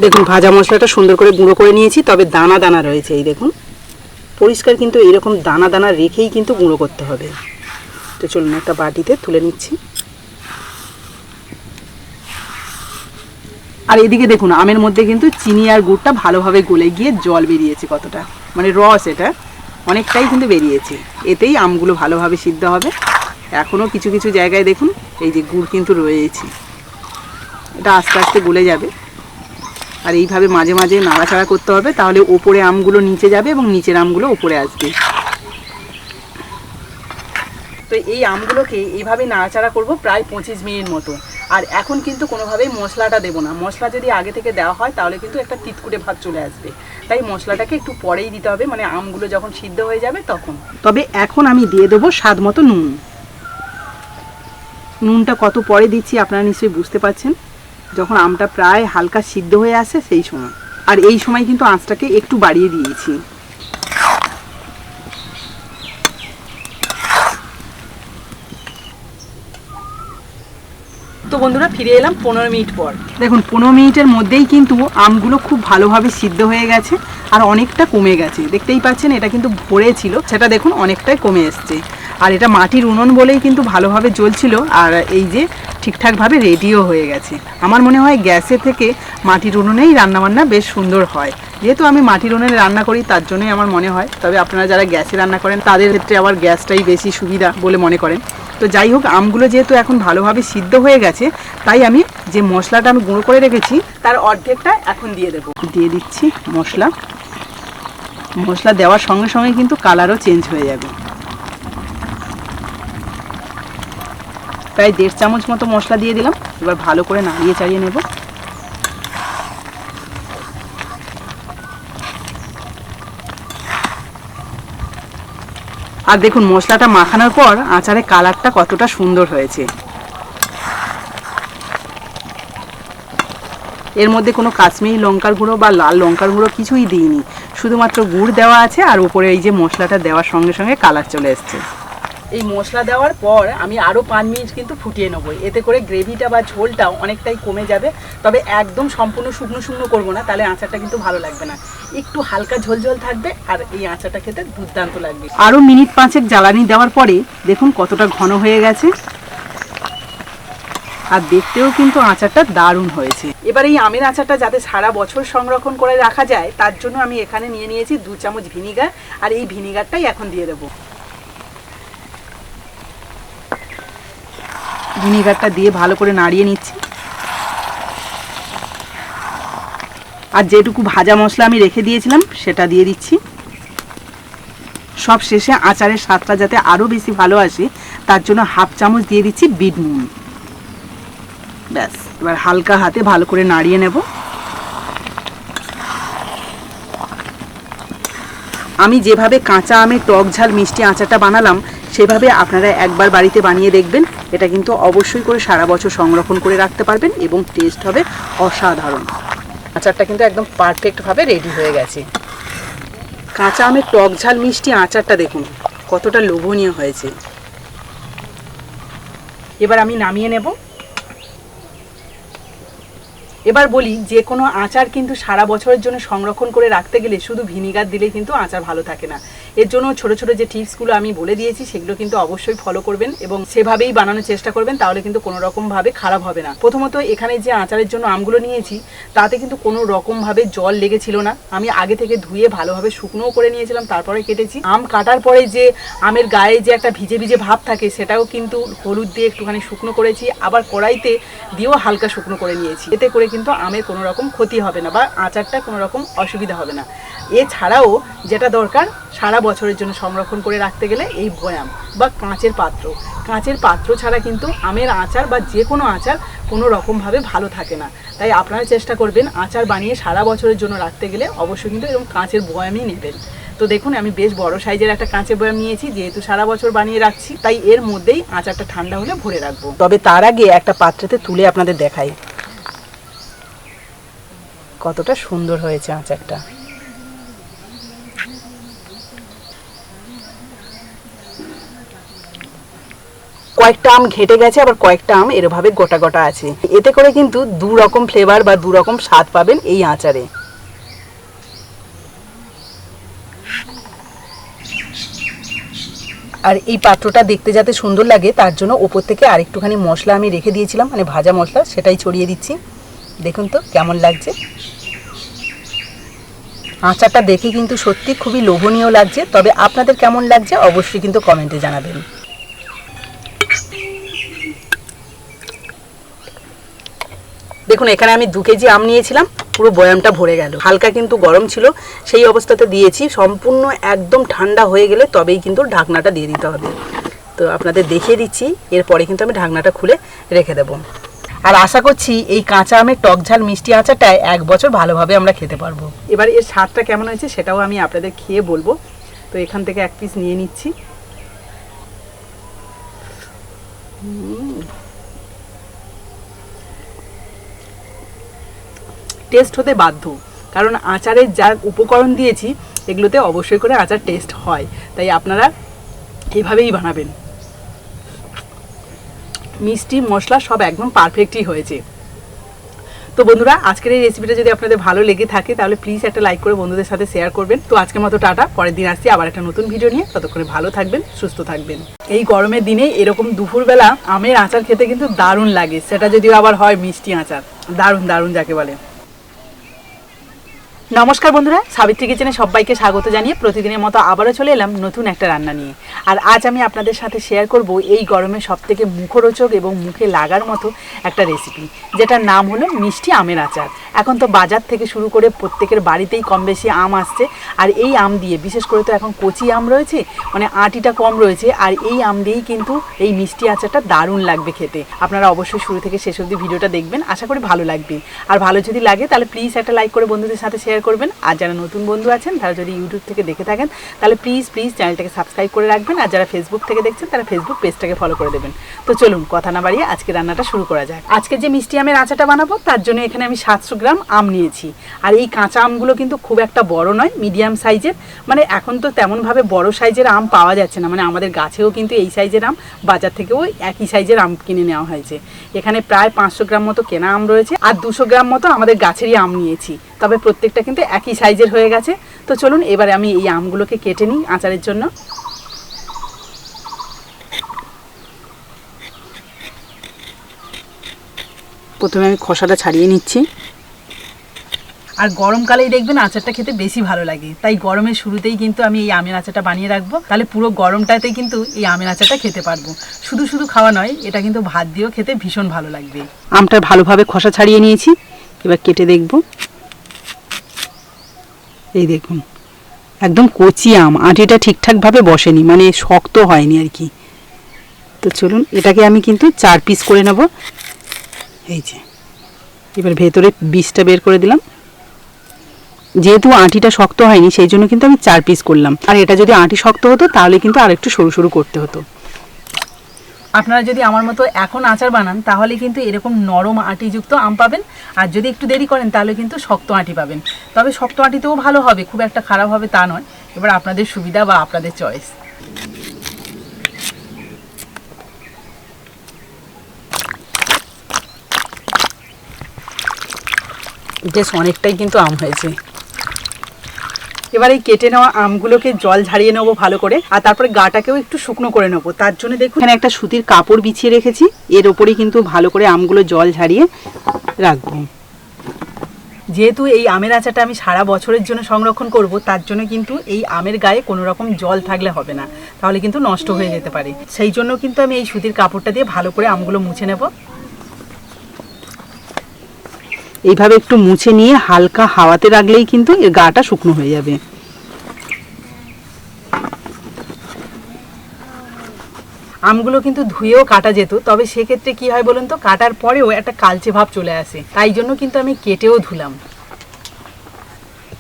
দেখুন ভাজা মশলাটা সুন্দর করে গুঁড়ো করে নিয়েছি, তবে দানা দানা রয়েছে। এই দেখুন পরিষ্কার কিন্তু এইরকম দানা দানা রেখেই কিন্তু গুঁড়ো করতে হবে। তো চলুন একটা বাটিতে তুলে নিচ্ছি। আর এদিকে দেখুন আমের মধ্যে কিন্তু চিনি আর গুড়টা ভালোভাবে গলে গিয়ে জল বেরিয়েছে কতটা, মানে রস এটা অনেকটাই কিন্তু বেরিয়েছে। এতেই আমগুলো ভালোভাবে সিদ্ধ হবে। এখনও কিছু কিছু জায়গায় দেখুন এই যে গুড় কিন্তু রয়েছে, এটা আস্তে আস্তে গলে যাবে। আর এইভাবে মাঝে মাঝে নাড়াচাড়া করতে হবে, তাহলে ওপরে আমগুলো নিচে যাবে এবং নিচের আমগুলো ওপরে আসবে। তো এই আমগুলোকে এইভাবে নাড়াচাড়া করব প্রায় 25 মিনিট মতো। আর এখন কিন্তু কোনোভাবেই মশলাটা দেবো না, মশলা যদি আগে থেকে দেওয়া হয় তাহলে কিন্তু একটা তিতকুটে ভাব চলে আসবে, তাই মশলাটাকে একটু পরেই দিতে হবে, মানে আমগুলো যখন সিদ্ধ হয়ে যাবে তখন। তবে এখন আমি দিয়ে দেবো স্বাদ মতো নুন। নুনটা কত পরে দিচ্ছি আপনারা নিশ্চয়ই বুঝতে পারছেন। যখন আমটা প্রায় হালকা সিদ্ধ হয়ে আসে সেই সময়। আর এই সময় কিন্তু আঁচটাকে একটু বাড়িয়ে দিয়েছি। তো বন্ধুরা ফিরে এলাম 15 মিনিট পর। দেখুন 15 মিনিটের মধ্যেই কিন্তু আমগুলো খুব ভালোভাবে সিদ্ধ হয়ে গেছে আর অনেকটা কমে গেছে। দেখতেই পাচ্ছেন এটা কিন্তু ভরে ছিল, সেটা দেখুন অনেকটাই কমে এসছে। আর এটা মাটির উনুন বলেই কিন্তু ভালোভাবে জ্বলছিল আর এই যে ঠিকঠাকভাবে রেডিও হয়ে গেছে। আমার মনে হয় গ্যাসের থেকে মাটির উনুনেই রান্নাবান্না বেশ সুন্দর হয়। যেহেতু আমি মাটির উনুনে রান্না করি তার জন্যই আমার মনে হয়। তবে আপনারা যারা গ্যাসে রান্না করেন তাদের ক্ষেত্রে আবার গ্যাসটাই বেশি সুবিধা বলে মনে করেন। তো যাই হোক, আমগুলো যেহেতু এখন ভালোভাবে সিদ্ধ হয়ে গেছে তাই আমি যে মশলাটা আমি গুঁড়ো করে রেখেছি তার অর্ধেকটা এখন দিয়ে দেবো। দিয়ে দিচ্ছি মশলা। মশলা দেওয়ার সঙ্গে সঙ্গে কিন্তু কালারও চেঞ্জ হয়ে যাবে। প্রায় 1.5 চামচ মতো মশলা দিয়ে দিলাম। এবার ভালো করে নাড়িয়ে চাড়িয়ে নেব। আর দেখুন মশলাটা মাখানোর পর আচারের কালারটা কতটা সুন্দর হয়েছে। এর মধ্যে কোনো কাশ্মীরি লঙ্কার গুঁড়ো বা লাল লঙ্কার গুঁড়ো কিছুই দিইনি, শুধুমাত্র গুড় দেওয়া আছে আর উপরে এই যে মশলাটা দেওয়ার সঙ্গে সঙ্গে কালার চলে এসছে। এই মশলা দেওয়ার পর আমি আরও 5 মিনিট কিন্তু ফুটিয়ে নেবো। এতে করে গ্রেভিটা বা ঝোলটা অনেকটাই কমে যাবে। তবে একদম সম্পূর্ণ শুকনো শুকনো করবো না, তাহলে আচারটা কিন্তু ভালো লাগবে না। একটু হালকা ঝোল ঝোল থাকবে আর এই আচারটা খেতে দুর্দান্ত লাগবে। আরও মিনিট 5 জ্বালানি দেওয়ার পরে দেখুন কতটা ঘন হয়ে গেছে আর দেখতেও কিন্তু আচারটা দারুণ হয়েছে। এবার এই আমের আচারটা যাতে সারা বছর সংরক্ষণ করে রাখা যায় তার জন্য আমি এখানে নিয়ে নিয়েছি 2 চামচ ভিনিগার। আর এই ভিনিগারটাই এখন দিয়ে দেবো। ভিনিগারটা দিয়ে ভালো করে নাড়িয়ে নিচ্ছি। আর যেটুকু ভাজা মশলা আমি রেখে দিয়েছিলাম সেটা দিয়ে দিচ্ছি। সব শেষে আচারের স্বাদটা যাতে আরও বেশি ভালো আসে তার জন্য 1/2 চামচ দিয়ে দিচ্ছি বিট নুন। ব্যাস, এবার হালকা হাতে ভালো করে নাড়িয়ে নেব। আমি যেভাবে কাঁচা আমের টক ঝাল মিষ্টি আচারটা বানালাম সেভাবে আপনারা একবার বাড়িতে বানিয়ে দেখবেন। এটা কিন্তু অবশ্যই করে সারা বছর সংরক্ষণ করে রাখতে পারবেন এবং টেস্ট হবে অসাধারণ। আচারটা কিন্তু একদম পারফেক্টভাবে রেডি হয়ে গেছে। কাঁচা আমের টক ঝাল মিষ্টি আচারটা দেখুন কতটা লোভনীয় হয়েছে। এবার আমি নামিয়ে নেব। এবার বলি, যে কোনো আচার কিন্তু সারা বছরের জন্য সংরক্ষণ করে রাখতে গেলে শুধু ভিনিগার দিলে কিন্তু আচার ভালো থাকে না। এর জন্য ছোট ছোট যে টিপসগুলো আমি বলে দিয়েছি সেগুলো কিন্তু অবশ্যই ফলো করবেন এবং সেভাবেই বানানোর চেষ্টা করবেন, তাহলে কিন্তু কোনো রকমভাবে খারাপ হবে না। প্রথমত এখানে যে আচারের জন্য আমগুলো নিয়েছি তাতে কিন্তু কোনো রকমভাবে জল লেগেছিল না। আমি আগে থেকে ধুয়ে ভালোভাবে শুকনোও করে নিয়েছিলাম, তারপরে কেটেছি। আম কাটার পরে যে আমের গায়ে যে একটা ভিজে ভিজে ভাব থাকে সেটাও কিন্তু হলুদ দিয়ে একটুখানি শুকনো করেছি, আবার কড়াইতে দিয়েও হালকা শুকনো করে নিয়েছি। এতে করে কিন্তু আমের কোনো রকম ক্ষতি হবে না বা আচারটা কোনো রকম অসুবিধা হবে না। এছাড়াও যেটা দরকার সারা বছরের জন্য সংরক্ষণ করে রাখতে গেলে এই বয়াম বা কাঁচের পাত্র। কাঁচের পাত্র ছাড়া কিন্তু আমের আচার বা যে কোনো আচার কোনো রকমভাবে ভালো থাকে না। তাই আপনারা চেষ্টা করবেন আচার বানিয়ে সারা বছরের জন্য রাখতে গেলে অবশ্যই কিন্তু এরকম কাঁচের বয়ামই নেবেন। তো দেখুন আমি বেশ বড় সাইজের একটা কাঁচের বয়াম নিয়েছি, যেহেতু সারা বছর বানিয়ে রাখছি তাই এর মধ্যেই আচারটা ঠান্ডা হলে ভরে রাখবো। তবে তার আগে একটা পাত্রেতে তুলে আপনাদের দেখাই কতটা সুন্দর হয়েছে আচারটা। কয়েকটা আম ঘেটে গেছে, আবার কয়েকটা আম এরভাবে গোটা গোটা আছে। এতে করে কিন্তু 2 রকম ফ্লেভার বা 2 রকম স্বাদ পাবেন এই আচারে। আর এই পাত্রটা দেখতে যাতে সুন্দর লাগে তার জন্য ওপর থেকে আরেকটুখানি মশলা আমি রেখে দিয়েছিলাম, মানে ভাজা মশলা, সেটাই ছড়িয়ে দিচ্ছি। দেখুন তো কেমন লাগছে। আচারটা দেখে কিন্তু সত্যি খুবই লোভনীয় লাগছে। তবে আপনাদের কেমন লাগছে অবশ্যই কিন্তু কমেন্টে জানাবেন। দেখুন এখানে আমি 2 কেজি আম নিয়েছিলাম, পুরো বয়ামটা ভরে গেল। হালকা কিন্তু গরম ছিল, সেই অবস্থাতে দিয়েছি। সম্পূর্ণ একদম ঠান্ডা হয়ে গেলে তবেই কিন্তু ঢাকনাটা দিয়ে দিতে হবে। তো আপনাদের দেখিয়ে দিচ্ছি, এরপরে কিন্তু আমি ঢাকনাটা খুলে রেখে দেবো। আর আশা করছি এই কাঁচা আমের টক ঝাল মিষ্টি আচারটা 1 বছর ভালোভাবে আমরা খেতে পারবো। এবার এর স্বাদটা কেমন হয়েছে সেটাও আমি আপনাদের খেয়ে বলবো। তো এখান থেকে 1 পিস নিয়ে নিচ্ছি। টেস্ট হতে বাধ্য, কারণ আচারের যা উপকরণ দিয়েছি এগুলোতে অবশ্যই করে আচার টেস্ট হয়। তাই আপনারা এভাবেই বানাবেন। মিষ্টি মশলা সব একদম পারফেক্টই হয়েছে। তো বন্ধুরা, আজকের এই রেসিপিটা যদি আপনাদের ভালো লেগে থাকে তাহলে প্লিজ একটা লাইক করে বন্ধুদের সাথে শেয়ার করবেন। তো আজকের মতো টাটা, পরের দিন আসছি আবার একটা নতুন ভিডিও নিয়ে। ততক্ষণে ভালো থাকবেন, সুস্থ থাকবেন। এই গরমের দিনে এরকম দুপুরবেলা আমের আচার খেতে কিন্তু দারুণ লাগে, সেটা যদিও আবার হয় মিষ্টি আচার, দারুণ দারুণ যাকে বলে। নমস্কার বন্ধুরা, সাবিত্রী কিচেনে সবাইকে স্বাগত জানিয়ে প্রতিদিনের মতো আবারও চলে এলাম নতুন একটা রান্না নিয়ে। আর আজ আমি আপনাদের সাথে শেয়ার করব এই গরমে সবথেকে মুখরোচক এবং মুখে লাগার মতো একটা রেসিপি, যেটার নাম হলো মিষ্টি আমের আচার। এখন তো বাজার থেকে শুরু করে প্রত্যেকের বাড়িতেই কম বেশি আম আসছে, আর এই আম দিয়ে বিশেষ করে তো এখন কচি আম রয়েছে, মানে আটিটা কম রয়েছে, আর এই আম দিয়েই কিন্তু এই মিষ্টি আচারটা দারুণ লাগবে খেতে। আপনারা অবশ্যই শুরু থেকে শেষ অবধি ভিডিওটা দেখবেন, আশা করি ভালো লাগবে। আর ভালো যদি লাগে তাহলে প্লিজ একটা লাইক করে বন্ধুদের সাথে শেয়ার করবেন। আর যারা নতুন বন্ধু আছেন তারা যদি ইউটিউব থেকে দেখে থাকেন তাহলে প্লিজ চ্যানেলটাকে সাবস্ক্রাইব করে রাখবেন। আর যারা ফেসবুক থেকে দেখছেন তারা ফেসবুক পেজটাকে ফলো করে দেবেন। তো চলুন কথা না বাড়িয়ে আজকে রান্নাটা শুরু করা যায়। আজকে যে মিষ্টি আমের আচারটা বানাবো তার জন্য এখানে আমি 700 গ্রাম আম নিয়েছি। আর এই কাঁচা আমগুলো কিন্তু খুব একটা বড় নয়, মিডিয়াম সাইজের। মানে এখন তো তেমনভাবে বড় সাইজের আম পাওয়া যাচ্ছে না, মানে আমাদের গাছেও কিন্তু এই সাইজের আম, বাজার থেকেও একই সাইজের আম কিনে নেওয়া হয়েছে। এখানে প্রায় 500 গ্রাম মতো কেনা আম রয়েছে, আর 200 গ্রাম মতো আমাদের গাছেরই আম নিয়েছি, তবে প্রত্যেকটা কিন্তু একই সাইজের হয়ে গেছে। তো চলুন এবারে আমি এই আমগুলোকে কেটে নিই আচারের জন্য। প্রথমে আমি খোসাটা ছাড়িয়ে নিচ্ছি। আর গরমকালেই দেখবেন আচারটা খেতে বেশি ভালো লাগে, তাই গরমের শুরুতেই কিন্তু আমি এই আমের আচারটা বানিয়ে রাখবো, তাহলে পুরো গরমটাতেই কিন্তু এই আমের আচারটা খেতে পারবো। শুধু শুধু খাওয়া নয়, এটা কিন্তু ভাত দিয়েও খেতে ভীষণ ভালো লাগবে। আমটা ভালোভাবে খোসা ছাড়িয়ে নিয়েছি, এবার কেটে দেখব। এই দেখুন, একদম কচি আম, আটিটা ঠিকঠাকভাবে বসেনি, মানে শক্ত হয়নি আর কি। তো চলুন এটাকে আমি কিন্তু 4 পিস করে নেব। এই যে এবার ভেতরে বীজটা বের করে দিলাম। যেহেতু আটিটা শক্ত হয়নি সেই জন্য কিন্তু আমি 4 পিস করলাম, আর এটা যদি আটি শক্ত হতো তাহলে কিন্তু আর একটু সরু সরু করতে হতো। আপনারা যদি আমার মতো এখন আচার বানান তাহলে কিন্তু এরকম নরম আটিযুক্ত আম পাবেন, আর যদি একটু দেরি করেন তাহলে কিন্তু শক্ত আটি পাবেন। তবে শক্ত আটিতেও ভালো হবে, খুব একটা খারাপ হবে তা নয়, এবার আপনাদের সুবিধা বা আপনাদের চয়েস। বেশ অনেকটাই কিন্তু আম হয়েছে। এবার এই কেটে নেওয়া আমগুলোকে জল ঝাড়িয়ে নেবো ভালো করে, আর তারপরে গাটাকেও একটু শুকনো করে নেবো। তার জন্য দেখুন এখানে একটা সুতির কাপড় বিছিয়ে রেখেছি, এর ওপরেই কিন্তু ভালো করে আমগুলো জল ঝাড়িয়ে রাখবো। যেহেতু এই আমের আচারটা আমি সারা বছরের জন্য সংরক্ষণ করব, তার জন্য কিন্তু এই আমের গায়ে কোনো রকম জল থাকলে হবে না, তাহলে কিন্তু নষ্ট হয়ে যেতে পারে। সেই জন্য কিন্তু আমি এই সুতির কাপড়টা দিয়ে ভালো করে আমগুলো মুছে নেব। এইভাবে একটু মুছে নিয়ে হালকা হাওয়াতে রাখলেই কিন্তু এর গাটা শুকনো হয়ে যাবে। আমগুলো কিন্তু ধুয়েও কাটা যেত, তবে সেক্ষেত্রে কি হয় বলুন তো, কাটার পরেও একটা কালচে ভাব চলে আসে, তাই জন্য কিন্তু আমি কেটেও ধুলাম।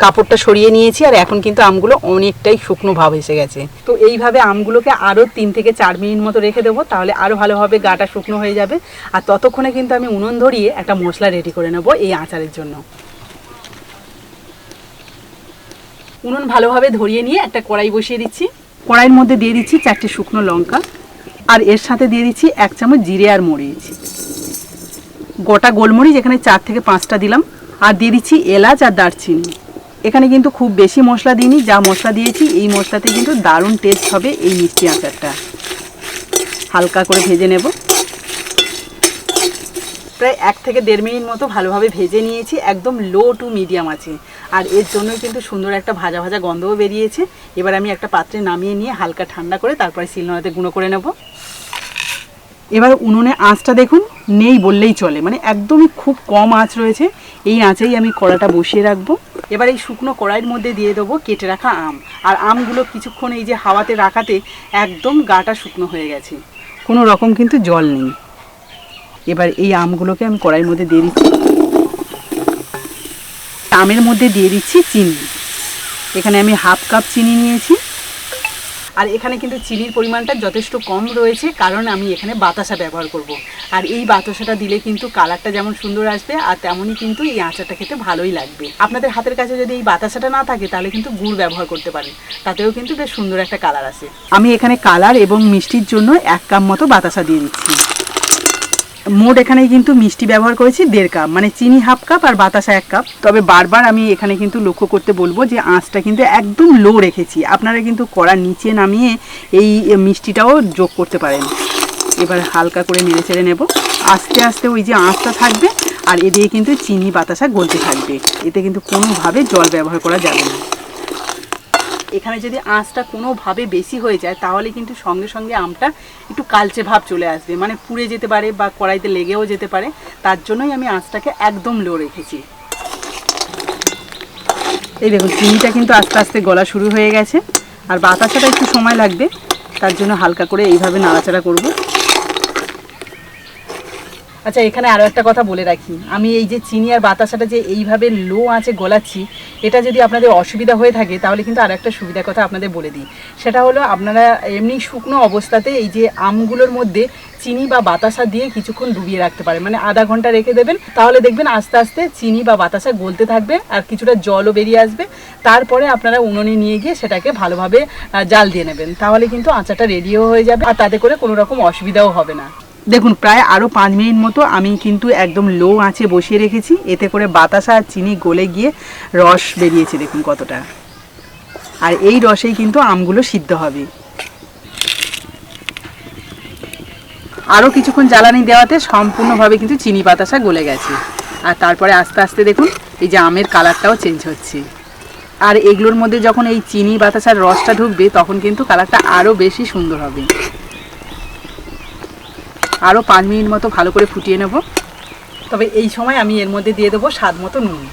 কাপড়টা সরিয়ে নিয়েছি, আর এখন কিন্তু আমগুলো অনেকটাই শুকনো ভাব এসে গেছে। তো এইভাবে আমগুলোকে আরও 3 থেকে 4 মিনিট মতো রেখে দেবো, তাহলে আরও ভালোভাবে গাটা শুকনো হয়ে যাবে। আর ততক্ষণে কিন্তু আমি উনুন ধরিয়ে একটা মশলা রেডি করে নেব এই আচারের জন্য। উনুন ভালোভাবে ধরিয়ে নিয়ে একটা কড়াই বসিয়ে দিচ্ছি। কড়াইয়ের মধ্যে দিয়ে দিচ্ছি 4টে শুকনো লঙ্কা, আর এর সাথে দিয়ে দিচ্ছি 1 চামচ জিরে আর মরিচ, গোটা গোলমরিচ এখানে 4 থেকে 5টা দিলাম, আর দিয়ে দিচ্ছি এলাচ আর দারচিনি। এখানে কিন্তু খুব বেশি মশলা দিইনি, যা মশলা দিয়েছি এই মশলাতে কিন্তু দারুণ টেস্ট হবে এই মিষ্টি আচারটা। হালকা করে ভেজে নেব, প্রায় 1 থেকে 1.5 মিনিট মতো ভালোভাবে ভেজে নিয়েছি, একদম লো টু মিডিয়াম আছে। আর এর জন্য কিন্তু সুন্দর একটা ভাজা ভাজা গন্ধও বেরিয়েছে। এবার আমি একটা পাত্রে নামিয়ে নিয়ে হালকা ঠান্ডা করে তারপরে শিলনোড়াতে গুঁড়ো করে নেব। এবার উনুনে আঁচটা দেখুন নেই বললেই চলে, মানে একদমই খুব কম আঁচ রয়েছে। এই আঁচেই আমি কড়াটা বসিয়ে রাখবো। এবার এই শুকনো কড়াইয়ের মধ্যে দিয়ে দেবো কেটে রাখা আম, আর আমগুলো কিছুক্ষণ এই যে হাওয়াতে রাখাতে একদম গাটা শুকনো হয়ে গেছে, কোনো রকম কিন্তু জল নেই। এবার এই আমগুলোকে আমি কড়াইয়ের মধ্যে দিয়ে দিচ্ছি। আমের মধ্যে দিয়ে দিচ্ছি চিনি, এখানে আমি 1/2 কাপ চিনি নিয়েছি। আর এখানে কিন্তু চিনির পরিমাণটা যথেষ্ট কম রয়েছে, কারণ আমি এখানে বাতাসা ব্যবহার করব। আর এই বাতাসাটা দিলে কিন্তু কালারটা যেমন সুন্দর আসবে আর তেমনই কিন্তু এই আচারটা খেতে ভালোই লাগবে। আপনাদের হাতের কাছে যদি এই বাতাসাটা না থাকে তাহলে কিন্তু গুড় ব্যবহার করতে পারেন, তাতেও কিন্তু বেশ সুন্দর একটা কালার আসে। আমি এখানে কালার এবং মিষ্টির জন্য 1 কাপ মতো বাতাসা দিয়ে দিচ্ছি। মোট এখানে কিন্তু মিষ্টি ব্যবহার করেছি 1.5 কাপ, মানে চিনি 1/2 কাপ আর বাতাসা 1 কাপ। তবে বারবার আমি এখানে কিন্তু লক্ষ্য করতে বলবো যে আঁচটা কিন্তু একদম লো রেখেছি। আপনারা কিন্তু কড়ার নিচে নামিয়ে এই মিষ্টিটাও যোগ করতে পারেন। এবার হালকা করে নেড়ে চেড়ে নেব। আস্তে আস্তে ওই যে আঁচটা থাকবে আর এদিকে কিন্তু চিনি বাতাসা গলতে থাকবে। এতে কিন্তু কোনোভাবে জল ব্যবহার করা যাবে না। এখানে যদি আঁচটা কোনোভাবে বেশি হয়ে যায় তাহলে কিন্তু সঙ্গে সঙ্গে আমটা একটু কালচে ভাব চলে আসবে, মানে পুড়ে যেতে পারে বা কড়াইতে লেগেও যেতে পারে। তার জন্যই আমি আঁচটাকে একদম লো রেখেছি। এই দেখুন চিনিটা কিন্তু আস্তে আস্তে গলা শুরু হয়ে গেছে আর বাতাসাটা একটু সময় লাগবে, তার জন্য হালকা করে এইভাবে নাড়াচাড়া করব। আচ্ছা, এখানে আরও একটা কথা বলে রাখি, আমি এই যে চিনি আর বাতাসাটা যে এইভাবে লো আঁচে গলাচ্ছি, এটা যদি আপনাদের অসুবিধা হয়ে থাকে তাহলে কিন্তু আর একটা সুবিধার কথা আপনাদের বলে দিই। সেটা হলো আপনারা এমনি শুকনো অবস্থাতে এই যে আমগুলোর মধ্যে চিনি বা বাতাসা দিয়ে কিছুক্ষণ ডুবিয়ে রাখতে পারেন, মানে আধা ঘন্টা রেখে দেবেন। তাহলে দেখবেন আস্তে আস্তে চিনি বা বাতাসা গলতে থাকবে আর কিছুটা জলও বেরিয়ে আসবে। তারপরে আপনারা উনুনে নিয়ে গিয়ে সেটাকে ভালোভাবে জাল দিয়ে নেবেন, তাহলে কিন্তু আচারটা রেডিও হয়ে যাবে আর তাতে করে কোনো রকম অসুবিধাও হবে না। দেখুন প্রায় আরও 5 মিনিট মতো আমি কিন্তু একদম লো আঁচে বসিয়ে রেখেছি। এতে করে বাতাসা আর চিনি গলে গিয়ে রস বেরিয়েছে দেখুন কতটা। আর এই রসেই কিন্তু আমগুলো সিদ্ধ হবে। আরও কিছুক্ষণ জ্বালানি দেওয়াতে সম্পূর্ণভাবে কিন্তু চিনি বাতাসা গলে গেছে। আর তারপরে আস্তে আস্তে দেখুন এই যে আমের কালারটাও চেঞ্জ হচ্ছে। আর এগুলোর মধ্যে যখন এই চিনি বাতাসার রসটা ঢুকবে তখন কিন্তু কালারটা আরও বেশি সুন্দর হবে। আরও 5 মিনিট মতো ভালো করে ফুটিয়ে নেব। তবে এই সময় আমি এর মধ্যে দিয়ে দেবো স্বাদ মতো নুন।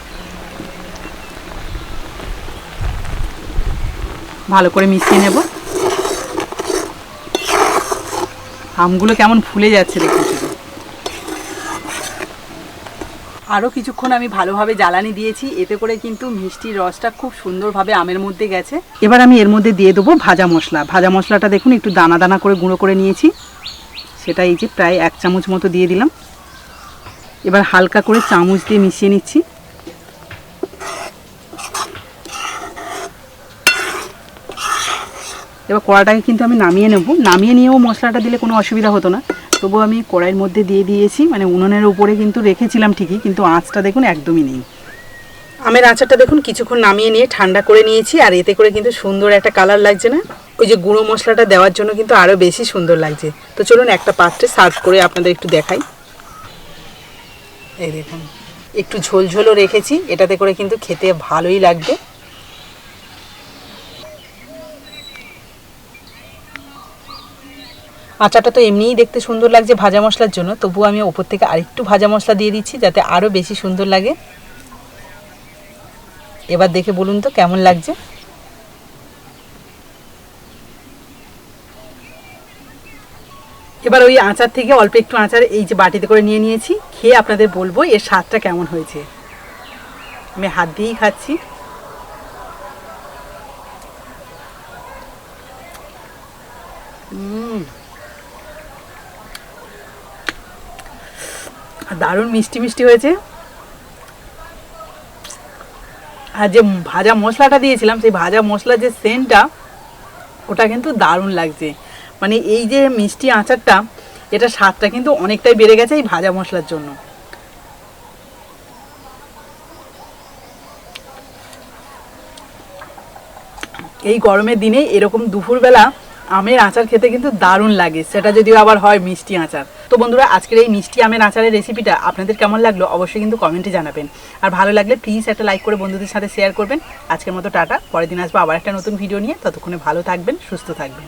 ভালো করে মিশিয়ে নেব। আমগুলো কেমন ফুলে যাচ্ছে দেখুন শুধু। আরও কিছুক্ষণ আমি ভালোভাবে জ্বালানি দিয়েছি, এতে করে কিন্তু মিষ্টির রসটা খুব সুন্দরভাবে আমের মধ্যে গেছে। এবার আমি এর মধ্যে দিয়ে দেবো ভাজা মশলা। ভাজা মশলাটা দেখুন একটু দানা দানা করে গুঁড়ো করে নিয়েছি, সেটা এই যে প্রায় 1 চামচ মতো দিয়ে দিলাম। এবার হালকা করে চামচ দিয়ে মিশিয়ে নিচ্ছি। এবার কড়াটাকে কিন্তু আমি নামিয়ে নেব। নামিয়ে নিয়েও মশলাটা দিলে কোনো অসুবিধা হতো না, তবু আমি কড়াইয়ের মধ্যে দিয়ে দিয়েছি। মানে উনুনের উপরে কিন্তু রেখেছিলাম ঠিকই, কিন্তু আঁচটা দেখুন একদমই নেই। আমের আচারটা দেখুন কিছুক্ষণ নামিয়ে নিয়ে ঠান্ডা করে নিয়েছি আর এতে করে কিন্তু সুন্দর একটা কালার লাগছে না? ওই যে গুঁড়ো মশলাটা দেওয়ার জন্য কিন্তু আরও বেশি সুন্দর লাগছে। তো চলুন একটা পাত্রে সার্ভ করে আপনাদের একটু দেখাই। এই দেখুন একটু ঝোলঝোলও রেখেছি, এটাতে করে কিন্তু খেতে ভালোই লাগবে। আচারটা তো এমনিই দেখতে সুন্দর লাগছে ভাজা মশলার জন্য, তবুও আমি ওপর থেকে আরেকটু ভাজা মশলা দিয়ে দিচ্ছি যাতে আরও বেশি সুন্দর লাগে। এবার দেখে বলুন তো কেমন লাগছে। এবার ওই আচার থেকে অল্প একটু আচার এই যে বাটিতে করে নিয়ে নিয়েছি, খেয়ে আপনাদের বলবো এর স্বাদটা কেমন হয়েছে। আমি হাত দিয়েই খাচ্ছি। দারুণ মিষ্টি মিষ্টি হয়েছে। আর যে ভাজা মশলাটা দিয়েছিলাম সেই ভাজা মশলার যে সেন্টটা ওটা কিন্তু দারুণ লাগছে। মানে এই যে মিষ্টি আচারটা, এটা স্বাদটা কিন্তু অনেকটাই বেড়ে গেছে এই ভাজা মশলার জন্য। এই গরমের দিনে এরকম দুপুরবেলা আমের আচার খেতে কিন্তু দারুণ লাগে, সেটা যদিও আবার হয় মিষ্টি আচার। তো বন্ধুরা আজকের এই মিষ্টি আমের আচারের রেসিপিটা আপনাদের কেমন লাগলো অবশ্যই কিন্তু কমেন্টে জানাবেন। আর ভালো লাগলে প্লিজ একটা লাইক করে বন্ধুদের সাথে শেয়ার করবেন। আজকের মতো টাটা, পরের দিন আসবো আবার একটা নতুন ভিডিও নিয়ে। ততক্ষণে ভালো থাকবেন, সুস্থ থাকবেন।